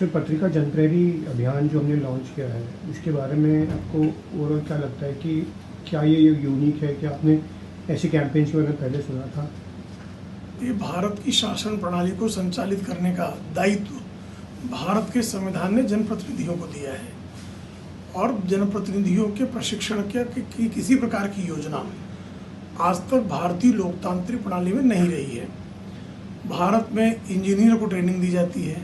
Sir, पत्रिका जनप्रेरी अभियान जो हमने लॉन्च किया है, उसके बारे में आपको ओवरऑल क्या लगता है कि क्या ये यूनिक है? क्या आपने ऐसे कैंपेन्स के बारे में पहले सुना था? ये भारत की शासन प्रणाली को संचालित करने का दायित्व भारत के संविधान ने जनप्रतिनिधियों को दिया है और जनप्रतिनिधियों के प्रशिक्षण की किसी प्रकार की योजना आज तक भारतीय लोकतांत्रिक प्रणाली में नहीं रही है। भारत में इंजीनियर को ट्रेनिंग दी जाती है,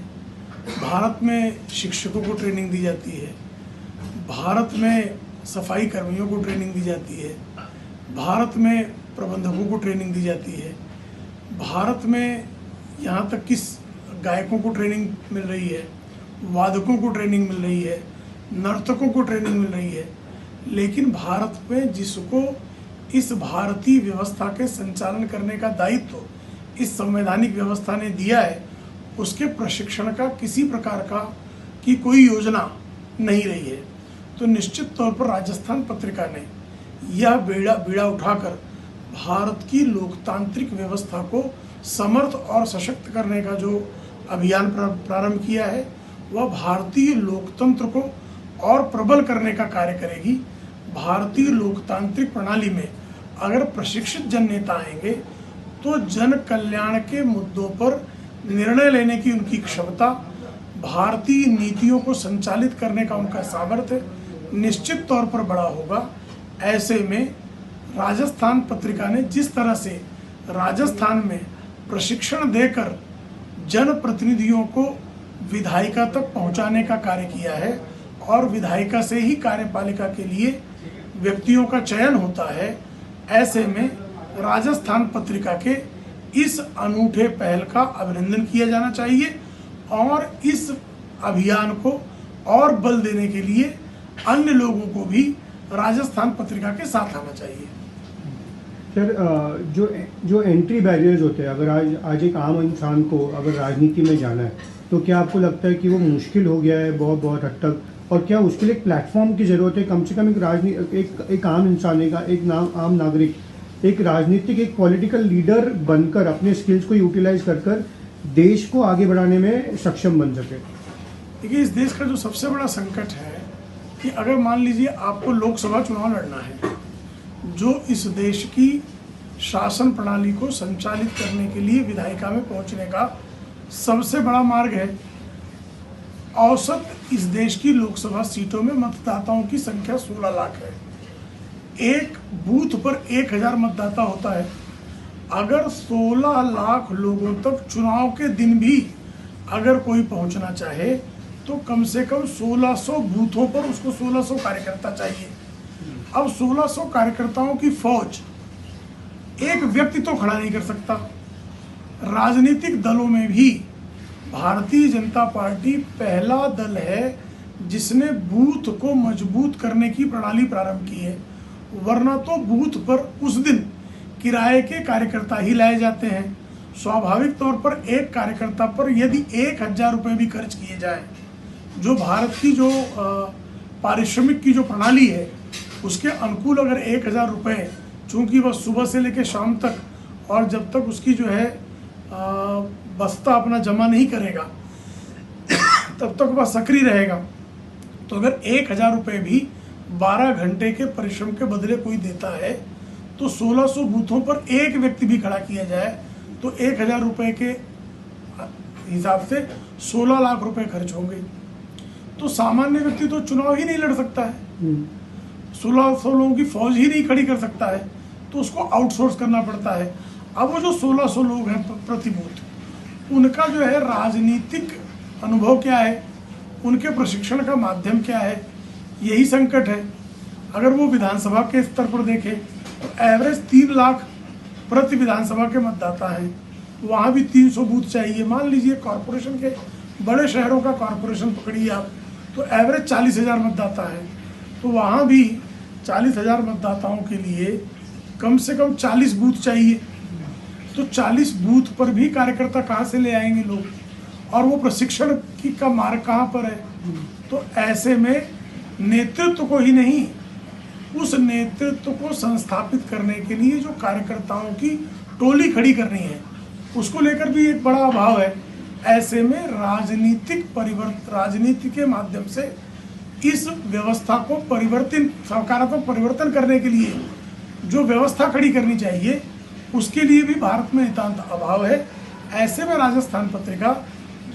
भारत में शिक्षकों को ट्रेनिंग दी जाती है, भारत में सफाई कर्मियों को ट्रेनिंग दी जाती है, भारत में प्रबंधकों को ट्रेनिंग दी जाती है, भारत में यहाँ तक कि गायकों को ट्रेनिंग मिल रही है, वादकों को ट्रेनिंग मिल रही है, नर्तकों को ट्रेनिंग मिल रही है। लेकिन भारत में जिसको इस भारतीय व्यवस्था के संचालन करने का दायित्व इस संवैधानिक व्यवस्था ने दिया है, उसके प्रशिक्षण का किसी प्रकार की कोई योजना नहीं रही है। तो निश्चित तौर पर राजस्थान पत्रिका ने यह बीड़ा उठाकर भारत की लोकतांत्रिक व्यवस्था को समर्थ और सशक्त करने का जो अभियान प्रारंभ किया है, वह भारतीय लोकतंत्र को और प्रबल करने का कार्य करेगी। भारतीय लोकतांत्रिक प्रणाली में अगर प्रशिक्षित जन नेता आएंगे तो जन कल्याण के मुद्दों पर निर्णय लेने की उनकी क्षमता, भारतीय नीतियों को संचालित करने का उनका सामर्थ्य निश्चित तौर पर बड़ा होगा। ऐसे में राजस्थान पत्रिका ने जिस तरह से राजस्थान में प्रशिक्षण देकर जनप्रतिनिधियों को विधायिका तक पहुंचाने का कार्य किया है और विधायिका से ही कार्यपालिका के लिए व्यक्तियों का चयन होता है, ऐसे में राजस्थान पत्रिका के इस अनूठे पहल का अभिनंदन किया जाना चाहिए और इस अभियान को और बल देने के लिए अन्य लोगों को भी राजस्थान पत्रिका के साथ आना चाहिए। सर, जो एंट्री बैरियर्स होते हैं, अगर आज एक आम इंसान को अगर राजनीति में जाना है तो क्या आपको लगता है कि वो मुश्किल हो गया है बहुत हद तक? और क्या उसके लिए एक प्लेटफॉर्म की ज़रूरत है? कम से कम एक आम इंसान, आम नागरिक एक राजनीतिक, एक पॉलिटिकल लीडर बनकर अपने स्किल्स को यूटिलाइज कर देश को आगे बढ़ाने में सक्षम बन सके। देखिए, इस देश का जो सबसे बड़ा संकट है कि अगर मान लीजिए आपको लोकसभा चुनाव लड़ना है, जो इस देश की शासन प्रणाली को संचालित करने के लिए विधायिका में पहुंचने का सबसे बड़ा मार्ग है। औसत इस देश की लोकसभा सीटों में मतदाताओं की संख्या 16 लाख है। एक बूथ पर 1000 मतदाता होता है। अगर 16 लाख लोगों तक चुनाव के दिन भी अगर कोई पहुंचना चाहे तो कम से कम 1600 बूथों पर उसको 1600 कार्यकर्ता चाहिए। अब 1600 कार्यकर्ताओं की फौज एक व्यक्ति तो खड़ा नहीं कर सकता। राजनीतिक दलों में भी भारतीय जनता पार्टी पहला दल है जिसने बूथ को मजबूत करने की प्रणाली प्रारंभ की है, वरना तो बूथ पर उस दिन किराए के कार्यकर्ता ही लाए जाते हैं। स्वाभाविक तौर पर एक कार्यकर्ता पर यदि 1000 रुपये भी खर्च किए जाए, जो भारत की जो पारिश्रमिक की जो प्रणाली है उसके अनुकूल अगर 1000 रुपये, चूँकि वह सुबह से लेकर शाम तक और जब तक उसकी जो है बस्ता अपना जमा नहीं करेगा तब तक वह सक्रिय रहेगा, तो अगर 1000 रुपये भी 12 घंटे के परिश्रम के बदले कोई देता है तो 1600 बूथों पर एक व्यक्ति भी खड़ा किया जाए तो 1000 रुपये के हिसाब से 16 लाख रुपए खर्च होंगे। तो सामान्य व्यक्ति तो चुनाव ही नहीं लड़ सकता है, 1600 लोगों की फौज ही नहीं खड़ी कर सकता है, तो उसको आउटसोर्स करना पड़ता है। अब वो जो 1600 लोग हैं प्रति बूथ, उनका जो है राजनीतिक अनुभव क्या है, उनके प्रशिक्षण का माध्यम क्या है, यही संकट है। अगर वो विधानसभा के स्तर पर देखें तो एवरेज 3 लाख प्रति विधानसभा के मतदाता हैं, वहाँ भी 300 बूथ चाहिए। मान लीजिए कॉरपोरेशन के बड़े शहरों का कॉरपोरेशन पकड़िए आप, तो एवरेज 40,000 मतदाता है, तो वहाँ भी 40,000 मतदाताओं के लिए कम से कम 40 बूथ चाहिए। तो 40 बूथ पर भी कार्यकर्ता कहाँ से ले आएंगे लोग, और वो प्रशिक्षण का मार्ग कहाँ पर है? तो ऐसे में नेतृत्व को ही नहीं, उस नेतृत्व को संस्थापित करने के लिए जो कार्यकर्ताओं की टोली खड़ी करनी है, उसको लेकर भी एक बड़ा अभाव है। ऐसे में राजनीति के माध्यम से इस व्यवस्था को सकारात्मक परिवर्तन करने के लिए जो व्यवस्था खड़ी करनी चाहिए उसके लिए भी भारत में नितांत अभाव है। ऐसे में राजस्थान पत्रिका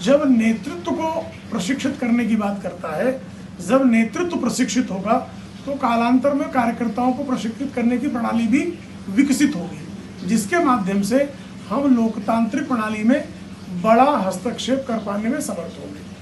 जब नेतृत्व को प्रशिक्षित करने की बात करता है, जब नेतृत्व प्रशिक्षित होगा तो कालांतर में कार्यकर्ताओं को प्रशिक्षित करने की प्रणाली भी विकसित होगी, जिसके माध्यम से हम लोकतांत्रिक प्रणाली में बड़ा हस्तक्षेप कर पाने में समर्थ होंगे।